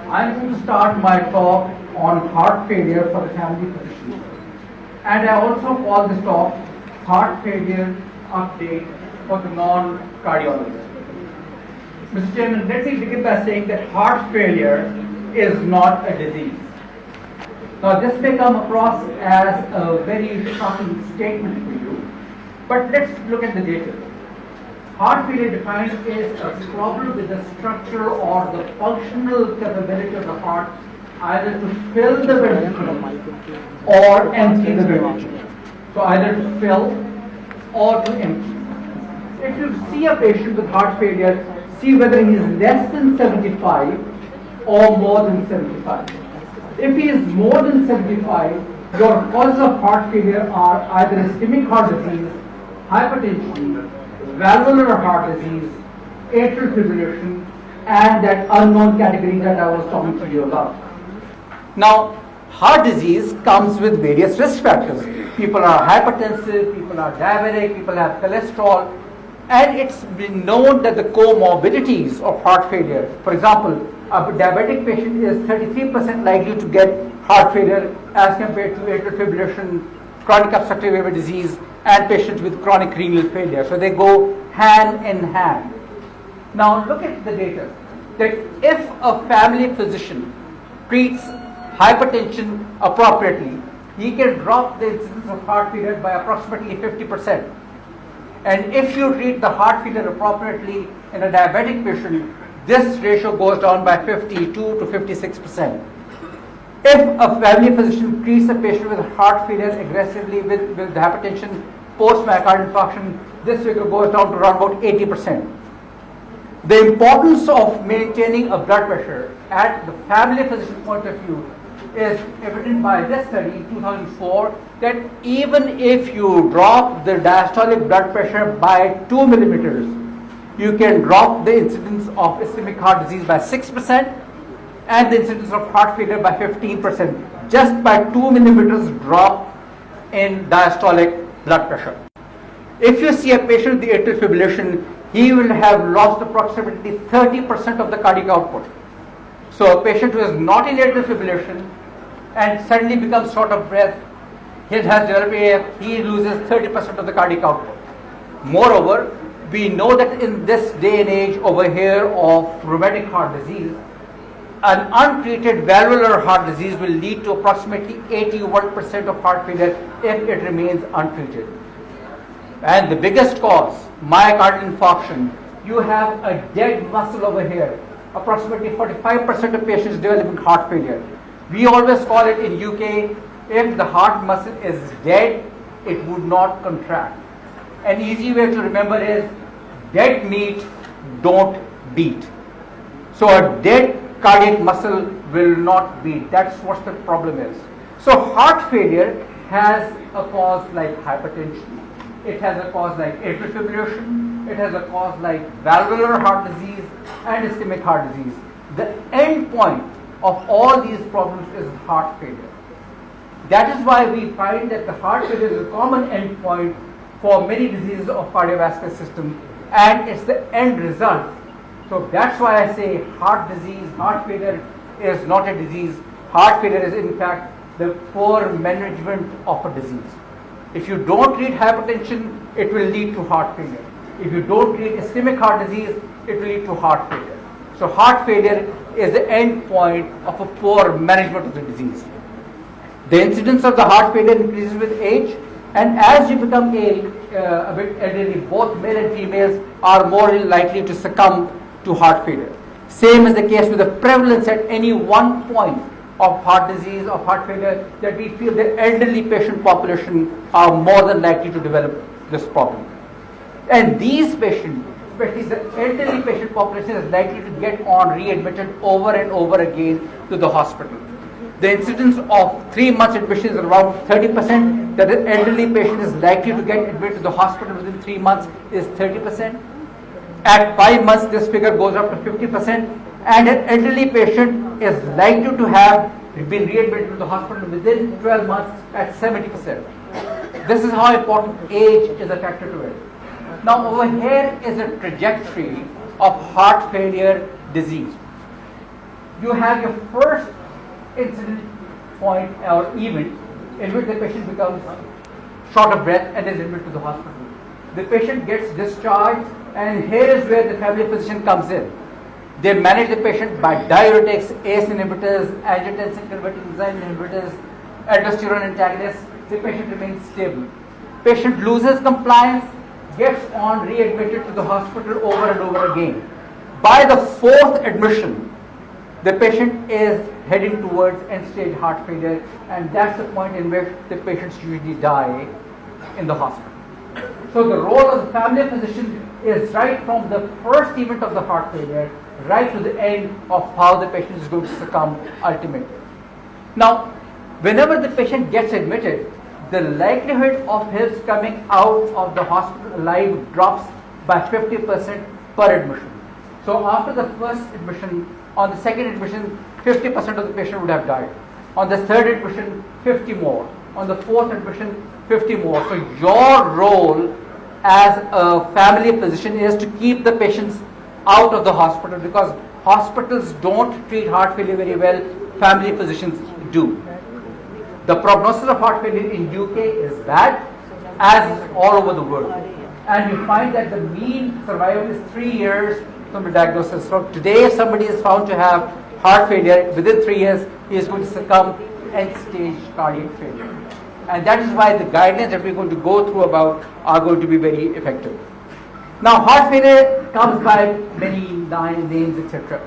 I'm going to start my talk on heart failure for the family physician. And I also call this talk Heart Failure Update for the non-cardiologist. Mr. Chairman, let me begin by saying that heart failure is not a disease. Now, this may come across as a very shocking statement for you, but let's look at the data. Heart failure defined is a problem with the structure or the functional capability of the heart either to fill the ventricle or empty the ventricle. So either to fill or to empty. If you see a patient with heart failure, see whether he is less than 75 or more than 75. If he is more than 75, your causes of heart failure are either ischemic heart disease, hypertension, valvular heart disease, atrial fibrillation, and that unknown category that I was talking to you about. Now, heart disease comes with various risk factors. People are hypertensive, people are diabetic, people have cholesterol, and it's been known that the comorbidities of heart failure, for example, a diabetic patient is 33% likely to get heart failure as compared to atrial fibrillation, chronic obstructive aortic disease, and patients with chronic renal failure. So they go hand in hand. Now look at the data, that if a family physician treats hypertension appropriately, he can drop the incidence of heart failure by approximately 50%. And if you treat the heart failure appropriately in a diabetic patient, this ratio goes down by 52 to 56%. If a family physician treats a patient with heart failure aggressively with hypertension post-myocardial infarction, this figure goes down to around about 80%. The importance of maintaining a blood pressure at the family physician point of view is evident by this study in 2004, that even if you drop the diastolic blood pressure by 2 millimeters, you can drop the incidence of ischemic heart disease by 6% and the incidence of heart failure by 15%, just by 2 millimeters drop in diastolic blood pressure. If you see a patient with atrial fibrillation, he will have lost approximately 30% of the cardiac output. So a patient who is not in atrial fibrillation and suddenly becomes short of breath, he has developed AF, he loses 30% of the cardiac output. Moreover, we know that in this day and age over here of rheumatic heart disease, an untreated valvular heart disease will lead to approximately 81% of heart failure if it remains untreated. And the biggest cause, myocardial infarction, you have a dead muscle over here. Approximately 45% of patients developing heart failure. We always call it in UK, if the heart muscle is dead, it would not contract. An easy way to remember is, dead meat don't beat. So a dead cardiac muscle will not beat. That's what the problem is. So heart failure has a cause like hypertension. It has a cause like atrial fibrillation. It has a cause like valvular heart disease and ischemic heart disease. The end point of all these problems is heart failure. That is why we find that the heart failure is a common end point for many diseases of cardiovascular system, and it's the end result. So that's why I say heart disease, heart failure is not a disease. Heart failure is in fact the poor management of a disease. If you don't treat hypertension, it will lead to heart failure. If you don't treat ischemic heart disease, it will lead to heart failure. So heart failure is the end point of a poor management of the disease. The incidence of the heart failure increases with age, and as you become a bit elderly, both male and females are more likely to succumb to heart failure. Same is the case with the prevalence at any one point of heart disease, of heart failure, that we feel the elderly patient population are more than likely to develop this problem. And these patients, especially the elderly patient population, is likely to get on readmitted over and over again to the hospital. The incidence of 3 months admission is around 30%, that the elderly patient is likely to get admitted to the hospital within 3 months is 30%. At 5 months, this figure goes up to 50%, and an elderly patient is likely to have been readmitted to the hospital within 12 months at 70%. This is how important age is a factor to it. Now over here is a trajectory of heart failure disease. you have your first incident point or event in which the patient becomes short of breath and is admitted to the hospital. The patient gets discharged, and here is where the family physician comes in. They manage the patient by diuretics, ACE inhibitors, angiotensin-converting enzyme inhibitors, aldosterone antagonists. The patient remains stable. Patient loses compliance, gets on readmitted to the hospital over and over again. By the fourth admission, the patient is heading towards end-stage heart failure, and that's the point in which the patients usually die in the hospital. So the role of the family physician is right from the first event of the heart failure right to the end of how the patient is going to succumb ultimately. Now, whenever the patient gets admitted, the likelihood of his coming out of the hospital alive drops by 50% per admission. So after the first admission, on the second admission, 50% of the patient would have died. On the third admission, 50 more. On the fourth admission, 50 more. So your role as a family physician is to keep the patients out of the hospital, because hospitals don't treat heart failure very well, family physicians do. The prognosis of heart failure in UK is bad, as all over the world. And you find that the mean survival is 3 years from the diagnosis. So today, if somebody is found to have heart failure, within 3 years, he is going to succumb to end-stage cardiac failure. And that is why the guidelines that we're going to go through about are going to be very effective. Now, heart failure comes by many names, etc.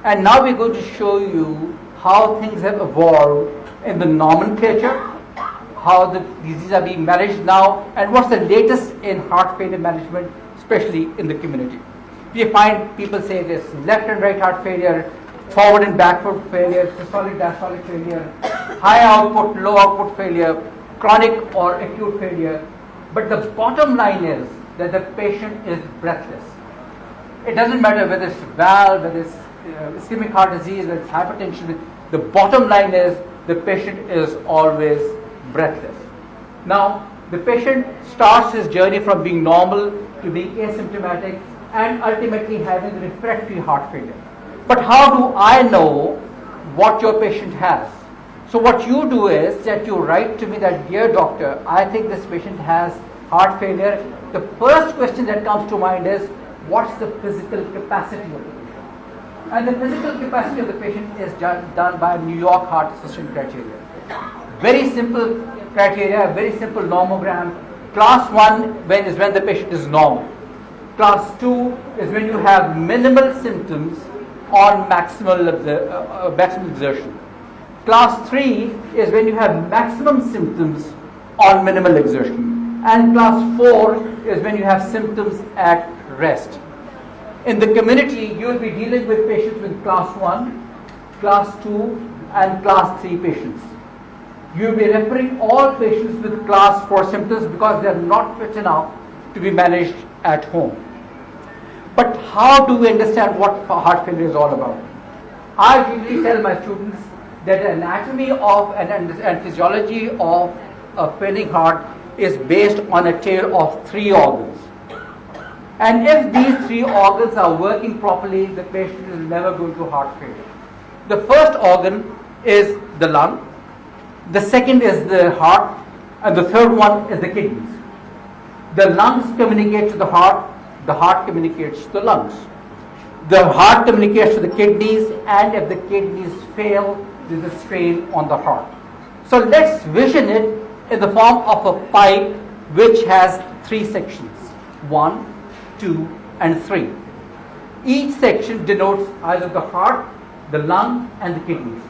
And now we're going to show you how things have evolved in the nomenclature, how the diseases are being managed now, and what's the latest in heart failure management, especially in the community. We find people say this left and right heart failure, forward and backward failure, systolic diastolic failure, high output, low output failure, chronic or acute failure. But the bottom line is that the patient is breathless. It doesn't matter whether it's valve, whether it's ischemic heart disease, whether it's hypertension. The bottom line is the patient is always breathless. Now, the patient starts his journey from being normal to being asymptomatic and ultimately having refractory heart failure. But how do I know what your patient has? So what you do is that you write to me that, dear doctor, I think this patient has heart failure. The first question that comes to mind is, what's the physical capacity of the patient? And the physical capacity of the patient is done by New York Heart Association criteria. Very simple criteria, very simple normogram. Class 1 is when the patient is normal. Class 2 is when you have minimal symptoms on maximal exertion. Class 3 is when you have maximum symptoms on minimal exertion. And class 4 is when you have symptoms at rest. In the community, you will be dealing with patients with class 1, class 2 and class 3 patients. You will be referring all patients with class 4 symptoms because they are not fit enough to be managed at home. But how do we understand what heart failure is all about? I usually tell my students that the anatomy of and physiology of a failing heart is based on a tale of 3 organs. And if these 3 organs are working properly, the patient is never going to heart failure. The first organ is the lung, the second is the heart, and the third one is the kidneys. The lungs communicate to the heart communicates to the lungs. The heart communicates to the kidneys, and if the kidneys fail, there's a strain on the heart. So let's vision it in the form of a pipe which has 3 sections, 1, 2 and 3. Each section denotes either the heart, the lung and the kidneys.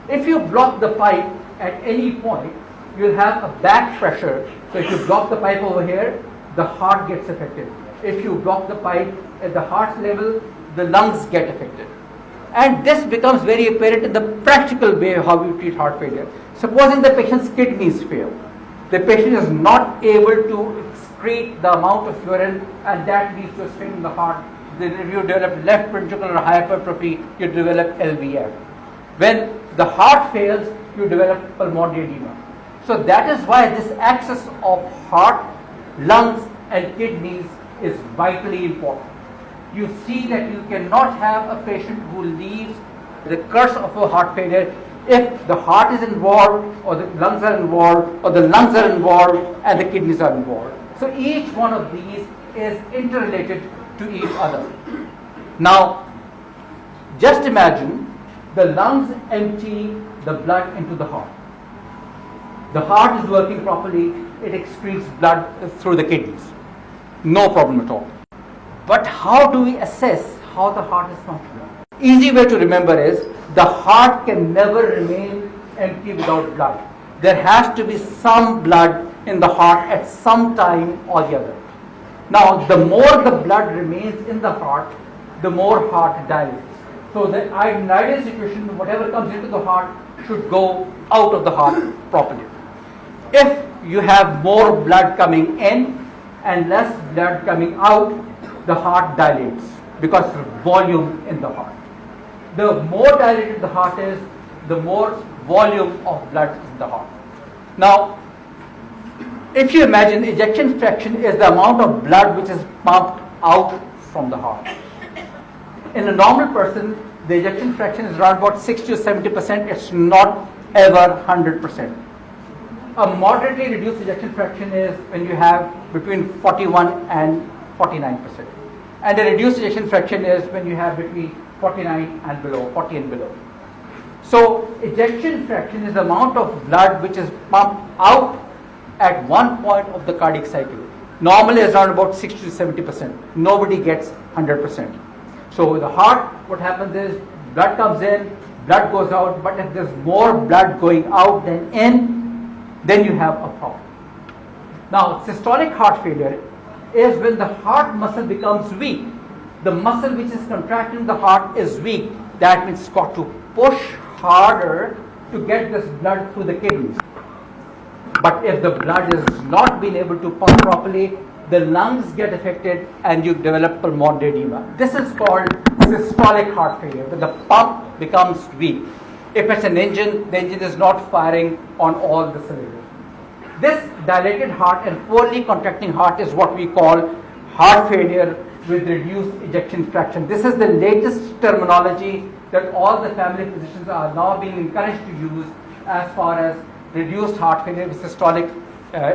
If you block the pipe at any point, you'll have a back pressure. So if you block the pipe over here, the heart gets affected. If you block the pipe at the heart level, the lungs get affected. And this becomes very apparent in the practical way of how we treat heart failure. Supposing the patient's kidneys fail, the patient is not able to excrete the amount of urine, and that leads to a strain in the heart. Then if you develop left ventricular hypertrophy, you develop LVF. When the heart fails, you develop pulmonary edema. So that is why this axis of heart, lungs and kidneys is vitally important. You see that you cannot have a patient who leaves The curse of a heart failure, if the heart is involved, or the lungs are involved, or the lungs are involved, and the kidneys are involved. So each one of these is interrelated to each other. Now, just imagine the lungs empty the blood into the heart. The heart is working properly, it excretes blood through the kidneys. No problem at all. But how do we assess how the heart is functioning? Easy way to remember is the heart can never remain empty without blood. There has to be some blood in the heart at some time or the other. Now, the more the blood remains in the heart, the more heart dilates. So the ideal situation, whatever comes into the heart should go out of the heart properly. If you have more blood coming in and less blood coming out, the heart dilates because of volume in the heart. The more dilated the heart is, the more volume of blood in the heart. Now, if you imagine ejection fraction is the amount of blood which is pumped out from the heart. In a normal person, the ejection fraction is around about 60 to 70%. It's not ever 100%. A moderately reduced ejection fraction is when you have between 41 and 49%. And a reduced ejection fraction is when you have between 49 and below, 40 and below. So ejection fraction is the amount of blood which is pumped out at one point of the cardiac cycle. Normally it's around about 60 to 70%. Nobody gets 100%. So the heart, what happens is blood comes in, blood goes out, but if there's more blood going out than in, then you have a problem. Now, systolic heart failure is when the heart muscle becomes weak. The muscle which is contracting the heart is weak. That means it's got to push harder to get this blood through the kidneys. But if the blood is not being able to pump properly, the lungs get affected and you develop pulmonary edema. This is called systolic heart failure, when the pump becomes weak. If it's an engine, the engine is not firing on all the cylinders. This dilated heart and poorly contracting heart is what we call heart failure with reduced ejection fraction. This is the latest terminology that all the family physicians are now being encouraged to use as far as reduced heart failure with systolic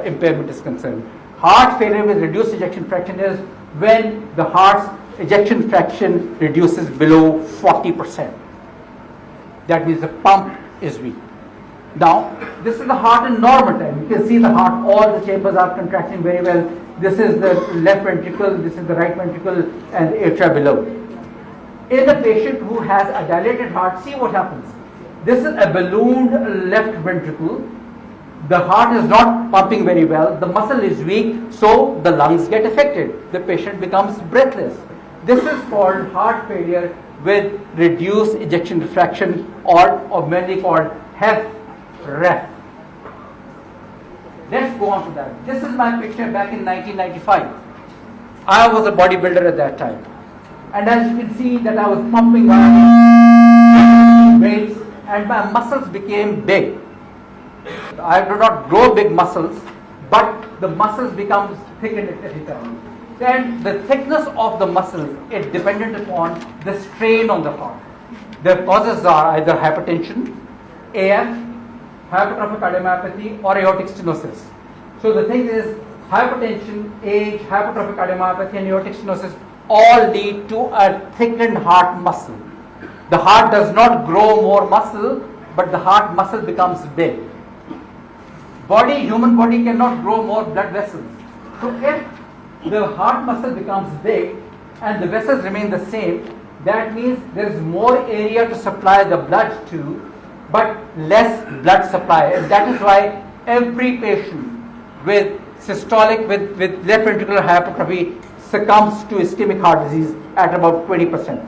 impairment is concerned. Heart failure with reduced ejection fraction is when the heart's ejection fraction reduces below 40%. That means the pump is weak. Now, this is the heart in normal time. You can see the heart, all the chambers are contracting very well. This is the left ventricle, this is the right ventricle, and the atria below. In a patient who has a dilated heart, see what happens. This is a ballooned left ventricle. The heart is not pumping very well, the muscle is weak, so the lungs get affected. The patient becomes breathless. This is called heart failure with reduced ejection fraction, or mainly called HFrEF. Let's go on to that. This is my picture back in 1995. I was a bodybuilder at that time. And as you can see that I was pumping weights and my muscles became big. I do not grow big muscles, but the muscles become thickened at every time. Then the thickness of the muscles is dependent upon the strain on the heart. The causes are either hypertension, AF, hypertrophic cardiomyopathy, or aortic stenosis. So the thing is, hypertension, age, hypertrophic cardiomyopathy, and aortic stenosis all lead to a thickened heart muscle. The heart does not grow more muscle, but the heart muscle becomes big. Human body cannot grow more blood vessels. So if the heart muscle becomes big and the vessels remain the same, that means there is more area to supply the blood to, but less blood supply. And that is why every patient with systolic, with left ventricular hypertrophy succumbs to ischemic heart disease at about 20%.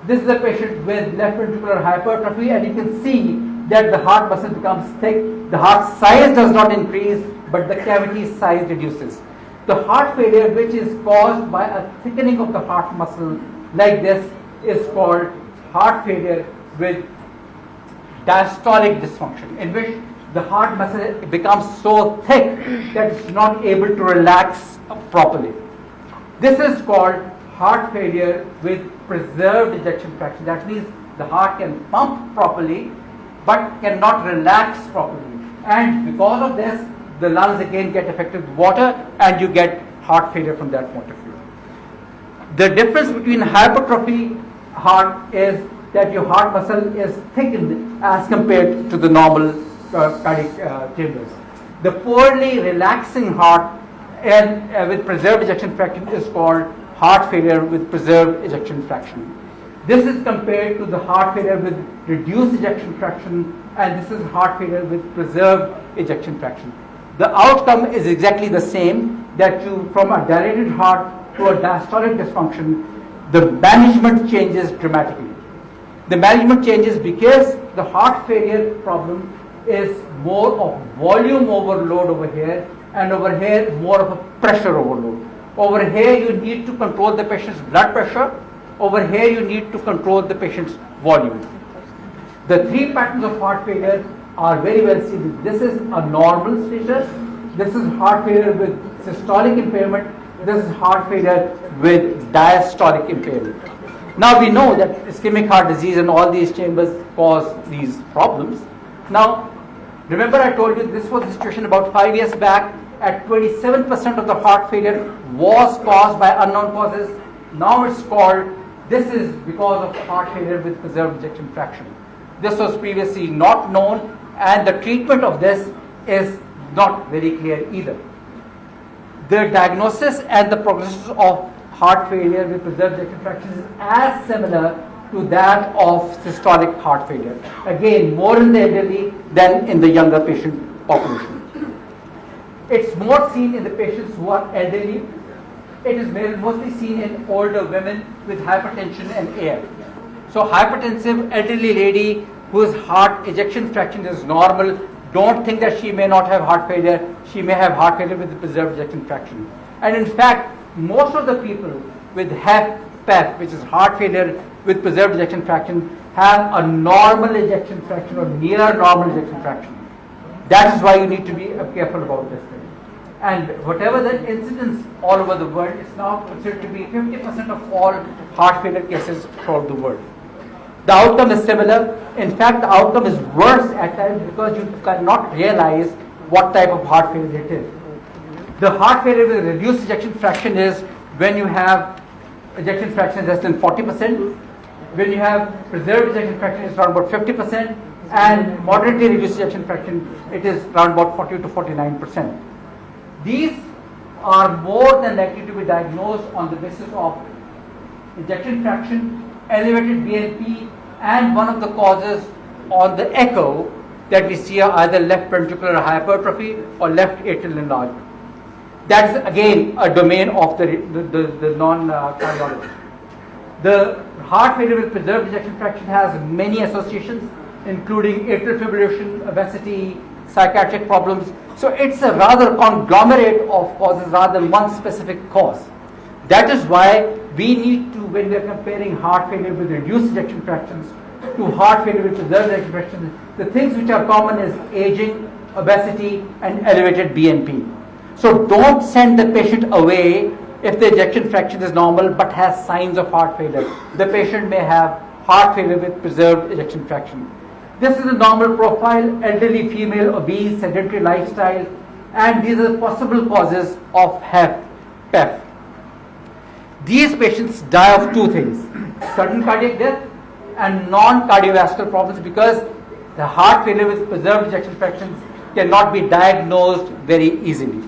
This is a patient with left ventricular hypertrophy, and you can see that the heart muscle becomes thick. The heart size does not increase, but the cavity size reduces. The heart failure which is caused by a thickening of the heart muscle like this is called heart failure with diastolic dysfunction, in which the heart muscle becomes so thick that it's not able to relax properly. This is called heart failure with preserved ejection fraction. That means the heart can pump properly, but cannot relax properly. And because of this, the lungs again get affected with water, and you get heart failure from that point of view. The difference between hypertrophy heart is that your heart muscle is thickened as compared to the normal cardiac chambers. The poorly relaxing heart and with preserved ejection fraction is called heart failure with preserved ejection fraction. This is compared to the heart failure with reduced ejection fraction, and this is heart failure with preserved ejection fraction. The outcome is exactly the same, that you, from a dilated heart to a diastolic dysfunction, the management changes dramatically. The management changes because the heart failure problem is more of volume overload over here, and over here more of a pressure overload. Over here you need to control the patient's blood pressure. Over here you need to control the patient's volume. The three patterns of heart failure are very well seen. This is a normal status. This is heart failure with systolic impairment. This is heart failure with diastolic impairment. Now we know that ischemic heart disease and all these chambers cause these problems. Now, remember I told you this was the situation about 5 years back. At 27% of the heart failure was caused by unknown causes. Now it's called, this is because of heart failure with preserved ejection fraction. This was previously not known, and the treatment of this is not very clear either. The diagnosis and the prognosis of heart failure with preserved ejection fraction is as similar to that of systolic heart failure. Again, more in the elderly than in the younger patient population. It's more seen in the patients who are elderly. It is mostly seen in older women with hypertension and AF. So hypertensive elderly lady whose heart ejection fraction is normal, don't think that she may not have heart failure. She may have heart failure with preserved ejection fraction. And in fact, most of the people with HFpEF, which is heart failure with preserved ejection fraction, have a normal ejection fraction or near normal ejection fraction. That is why you need to be careful about this thing. And whatever the incidence all over the world, it's now considered to be 50% of all heart failure cases throughout the world. The outcome is similar. In fact, the outcome is worse at times because you cannot realize what type of heart failure it is. The heart failure with reduced ejection fraction is when you have ejection fraction less than 40%. When you have preserved ejection fraction, it's around about 50%. And moderately reduced ejection fraction, it is around about 40 to 49%. These are more than likely to be diagnosed on the basis of ejection fraction, elevated BNP, and one of the causes on the echo that we see are either left ventricular hypertrophy or left atrial enlargement. That is again a domain of the non-cardiologist. The heart failure with preserved ejection fraction has many associations, including atrial fibrillation, obesity, psychiatric problems. So it's a rather conglomerate of causes rather than one specific cause. That is why we need to, when we are comparing heart failure with reduced ejection fractions to heart failure with preserved ejection fractions, the things which are common is aging, obesity, and elevated BNP. So don't send the patient away if the ejection fraction is normal but has signs of heart failure. The patient may have heart failure with preserved ejection fraction. This is a normal profile, elderly female, obese, sedentary lifestyle, and these are possible causes of HFpEF. These patients die of two things: sudden cardiac death and non-cardiovascular problems, because the heart failure with preserved ejection fractions cannot be diagnosed very easily.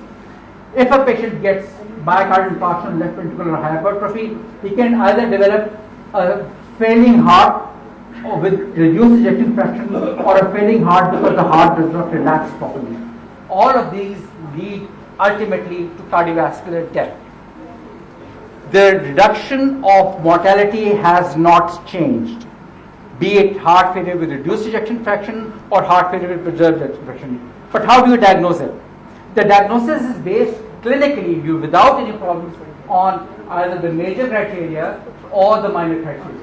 If a patient gets myocardial infarction, left ventricular hypertrophy, he can either develop a failing heart or with reduced ejection fraction, or a failing heart because the heart does not relax properly. All of these lead ultimately to cardiovascular death. The reduction of mortality has not changed, be it heart failure with reduced ejection fraction or heart failure with preserved ejection fraction. But how do you diagnose it? The diagnosis is based clinically, without any problems, on either the major criteria or the minor criteria.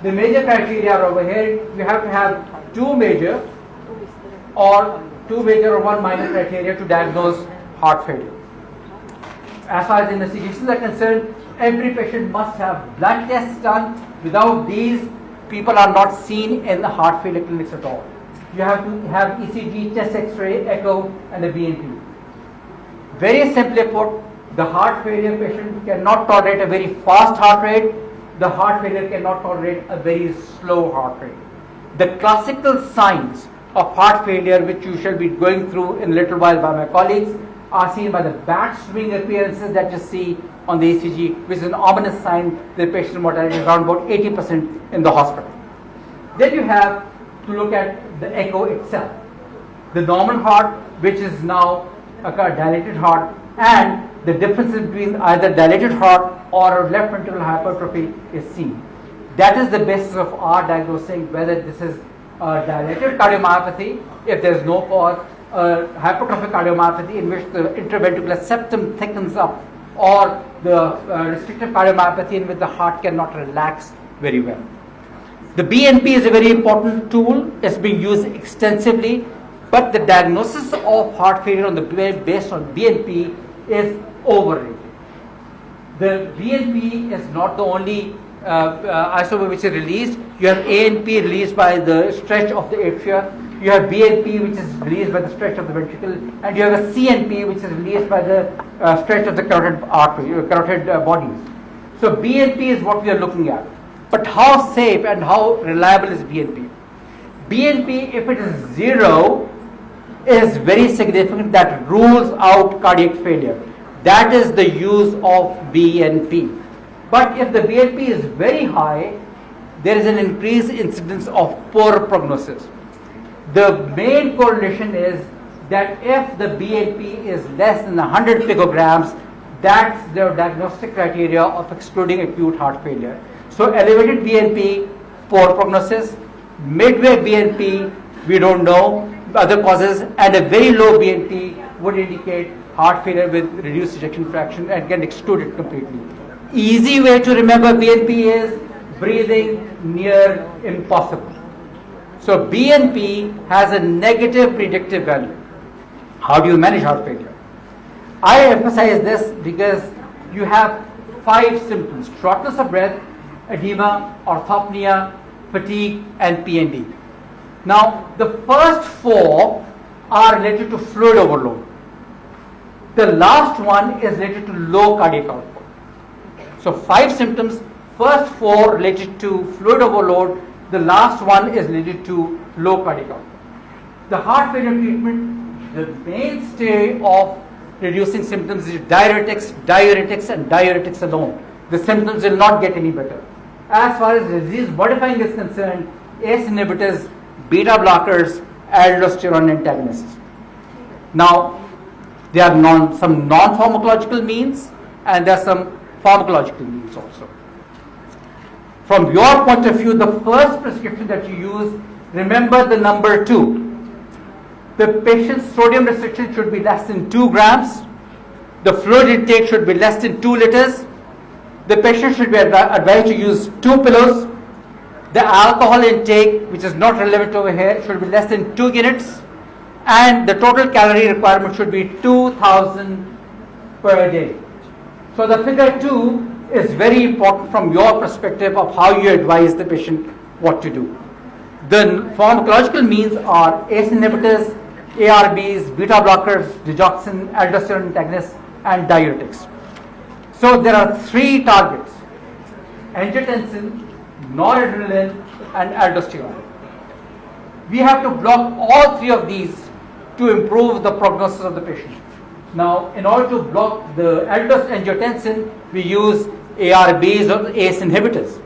The major criteria are over here. You have to have two major or one minor criteria to diagnose heart failure. As far as investigations are concerned, every patient must have blood tests done. Without these, people are not seen in the heart failure clinics at all. You have to have ECG, chest X-ray, echo, and a BNP. Very simply put, the heart failure patient cannot tolerate a very fast heart rate. The heart failure cannot tolerate a very slow heart rate. The classical signs of heart failure, which you shall be going through in a little while by my colleagues, are seen by the bat swing appearances that you see on the ECG, which is an ominous sign that the patient mortality is around about 80% in the hospital. Then you have to look at the echo itself. The normal heart, which is now a dilated heart, and the difference between either dilated heart or left ventricular hypertrophy is seen. That is the basis of our diagnosing whether this is a dilated cardiomyopathy, if there is no cause, hypertrophic cardiomyopathy in which the interventricular septum thickens up, or the restrictive cardiomyopathy in which the heart cannot relax very well. The BNP is a very important tool. It's being used extensively, but the diagnosis of heart failure on the based on BNP is overrated. The BNP is not the only isomer which is released. You have ANP released by the stretch of the atria. You have BNP which is released by the stretch of the ventricle, and you have a CNP which is released by the stretch of the carotid artery, carotid bodies. So BNP is what we are looking at. But how safe and how reliable is BNP? BNP, if it is 0, is very significant. That rules out cardiac failure. That is the use of BNP. But if the BNP is very high, there is an increased incidence of poor prognosis. The main correlation is that if the BNP is less than 100 picograms, that's the diagnostic criteria of excluding acute heart failure. So elevated BNP, poor prognosis. Midway BNP, we don't know other causes, and a very low BNP would indicate heart failure with reduced ejection fraction and can exclude it completely. Easy way to remember BNP is breathing near impossible. So BNP has a negative predictive value. How do you manage heart failure? I emphasize this because you have 5 symptoms: shortness of breath, edema, orthopnea, fatigue, and PND. Now, the first 4 are related to fluid overload. The last one is related to low cardiac output. So 5 symptoms, first 4 related to fluid overload, the last one is related to low cardiac output. The heart failure treatment, the mainstay of reducing symptoms is diuretics, and diuretics alone. The symptoms will not get any better. As far as disease modifying is concerned, ACE inhibitors, beta blockers, aldosterone antagonists. Now, there are some non-pharmacological means, and there are some pharmacological means also. From your point of view, the first prescription that you use, remember the number 2. The patient's sodium restriction should be less than 2 grams. The fluid intake should be less than 2 liters. The patient should be advised to use 2 pillows. The alcohol intake, which is not relevant over here, should be less than 2 units. And the total calorie requirement should be 2000 per day. So the figure 2 is very important from your perspective of how you advise the patient what to do. The pharmacological means are ACE inhibitors, ARBs, beta blockers, digoxin, aldosterone antagonists, and diuretics. So there are 3 targets: angiotensin, noradrenaline, and aldosterone. We have to block all 3 of these to improve the prognosis of the patient. Now, in order to block the angiotensin, we use ARBs or ACE inhibitors.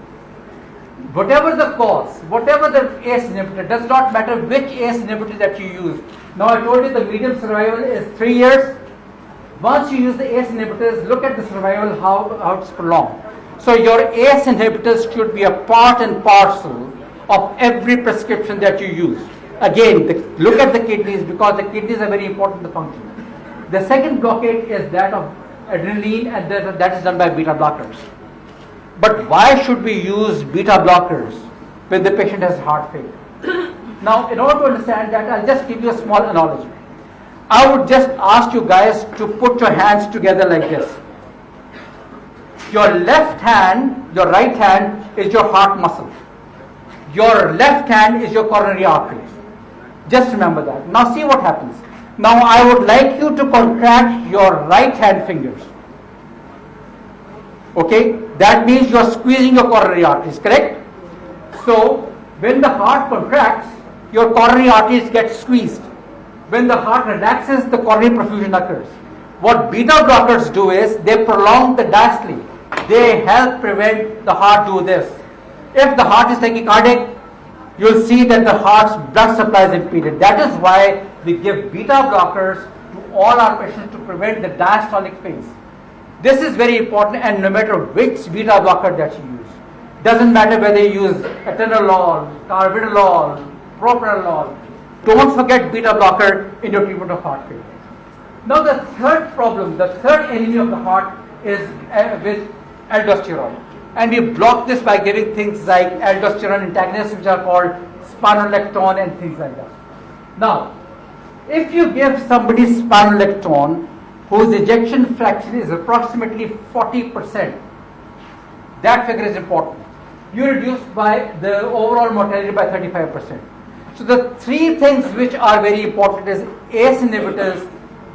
Whatever the cause, whatever the ACE inhibitor, does not matter which ACE inhibitor that you use. Now, I told you the median survival is 3 years. Once you use the ACE inhibitors, look at the survival, how it's prolonged. So your ACE inhibitors should be a part and parcel of every prescription that you use. Again, look at the kidneys, because the kidneys are very important to function. The second blockade is that of adrenaline, and that is done by beta blockers. But why should we use beta blockers when the patient has heart failure? Now, in order to understand that, I'll just give you a small analogy. I would just ask you guys to put your hands together like this. Your left hand, your right hand is your heart muscle. your left hand is your coronary artery. Just remember that. Now see what happens. Now I would like you to contract your right hand fingers. Okay, that means you are squeezing your coronary arteries, correct? So when the heart contracts, your coronary arteries get squeezed. When the heart relaxes, the coronary perfusion occurs. What beta blockers do is they prolong the diastole. They help prevent the heart do this. If the heart is tachycardic, you'll see that the heart's blood supply is impeded. That is why we give beta blockers to all our patients to prevent the diastolic phase. This is very important, and no matter which beta blocker that you use, doesn't matter whether you use atenolol, carvedilol, propranolol, don't forget beta blocker in your treatment of heart failure. Now the third problem, the third enemy of the heart is with aldosterone. And we block this by giving things like aldosterone antagonists, which are called spironolactone and things like that. Now, if you give somebody spironolactone whose ejection fraction is approximately 40%, that figure is important. You reduce by the overall mortality by 35%. So the three things which are very important is ACE inhibitors,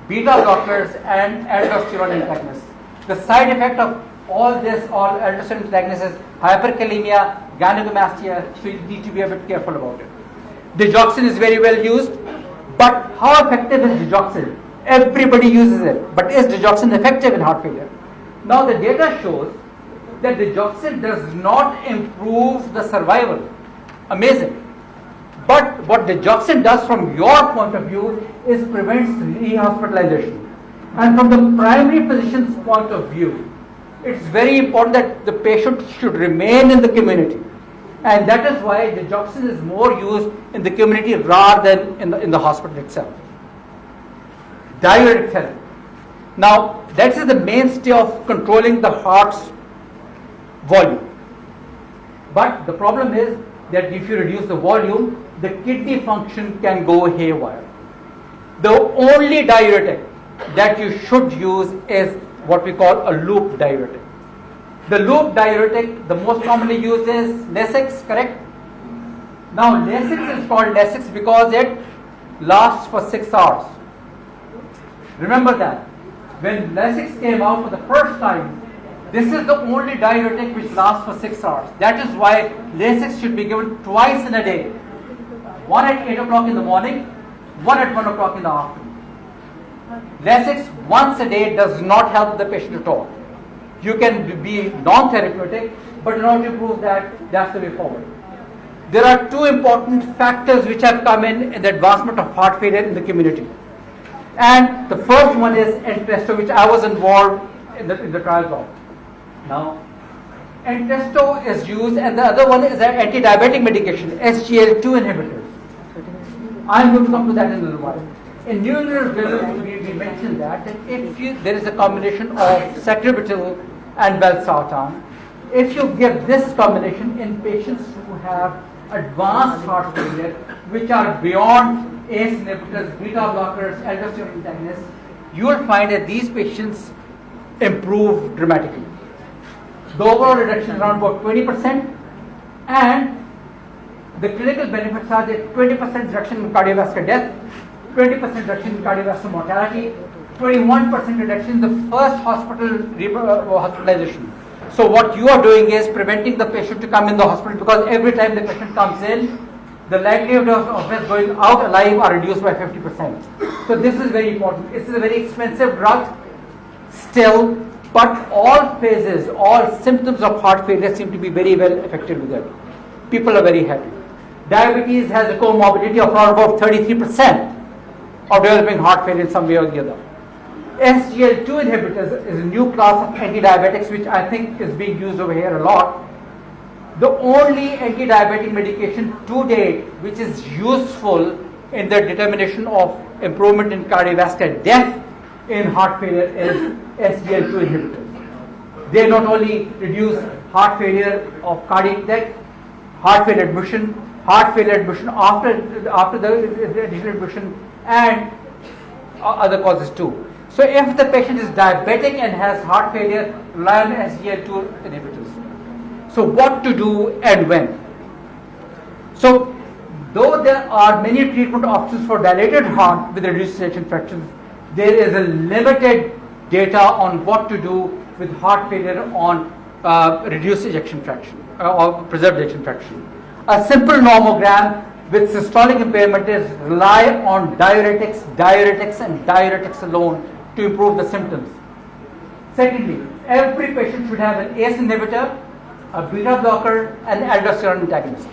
beta blockers, and aldosterone antagonists. The side effect of all this, all aldosterone antagonists, is hyperkalemia, gynecomastia, so you need to be a bit careful about it. Digoxin is very well used, but how effective is digoxin? Everybody uses it, but is digoxin effective in heart failure? Now the data shows that digoxin does not improve the survival. Amazing. But what digoxin does from your point of view is prevents rehospitalization. And from the primary physician's point of view, it's very important that the patient should remain in the community. And that is why digoxin is more used in the community rather than in the hospital itself. Diuretic therapy. Now, that is the mainstay of controlling the heart's volume. But the problem is that if you reduce the volume, the kidney function can go haywire. The only diuretic that you should use is what we call a loop diuretic. The loop diuretic, the most commonly used is Lasix, correct? Now Lasix is called Lasix because it lasts for 6 hours. Remember that. When Lasix came out for the first time, this is the only diuretic which lasts for 6 hours. That is why Lasix should be given twice in a day. One at 8 o'clock in the morning, one at 1 o'clock in the afternoon. Lasix once a day does not help the patient at all. You can be non-therapeutic, but in order to prove that, that's the way forward. There are two important factors which have come in the advancement of heart failure in the community. And the first one is Entresto, which I was involved in the trials of. Now, Entresto is used, and the other one is an anti-diabetic medication, SGLT2 inhibitors. I'm going to come to that in a little while. In New England Journal, we mentioned that if there is a combination of sacubitril and valsartan, if you give this combination in patients who have advanced heart failure, which are beyond ACE inhibitors, beta blockers, aldosterone antagonists, you will find that these patients improve dramatically. The overall reduction is around about 20%, and the clinical benefits are that 20% reduction in cardiovascular death, 20% reduction in cardiovascular mortality, 21% reduction in the first hospitalization. So what you are doing is preventing the patient to come in the hospital, because every time the patient comes in, the likelihood of his going out alive are reduced by 50%. So this is very important. This is a very expensive drug still, but all phases, all symptoms of heart failure seem to be very well affected with it. People are very happy. Diabetes has a comorbidity of around about 33% of developing heart failure in some way or the other. SGLT2 inhibitors is a new class of anti-diabetics which I think is being used over here a lot. The only anti-diabetic medication to date which is useful in the determination of improvement in cardiovascular death in heart failure is SGLT2 inhibitors. They not only reduce heart failure of cardiac death, heart failure admission after the additional admission, and other causes too. So if the patient is diabetic and has heart failure, rely on SGLT2 inhibitors. So what to do and when? So, though there are many treatment options for dilated heart with reduced ejection fraction, there is a limited data on what to do with heart failure on reduced ejection fraction or preserved ejection fraction. A simple nomogram with systolic impairment is rely on diuretics, and diuretics alone to improve the symptoms. Secondly, every patient should have an ACE inhibitor, a beta blocker, and aldosterone antagonist.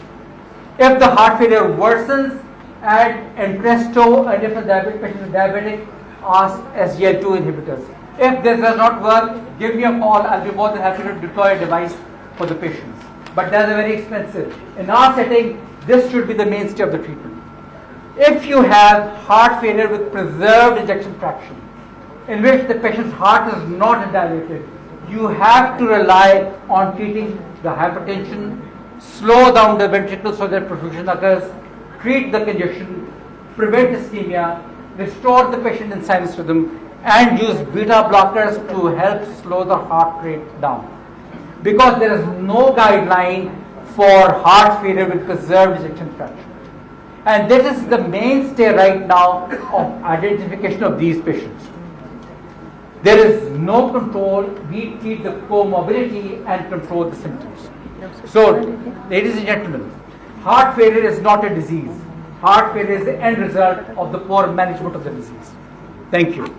If the heart failure worsens, add Entresto, and if the patient is diabetic, ask SGLT2 inhibitors. If this does not work, give me a call. I'll be more than happy to deploy a device for the patients. But that's very expensive. In our setting, this should be the mainstay of the treatment. If you have heart failure with preserved ejection fraction, in which the patient's heart is not dilated, you have to rely on treating the hypertension, slow down the ventricle so that perfusion occurs, treat the congestion, prevent ischemia, restore the patient in sinus rhythm, and use beta blockers to help slow the heart rate down. Because there is no guideline for heart failure with preserved ejection fraction. And this is the mainstay right now of identification of these patients. There is no control. We treat the comorbidity and control the symptoms. So, ladies and gentlemen, heart failure is not a disease. Heart failure is the end result of the poor management of the disease. Thank you.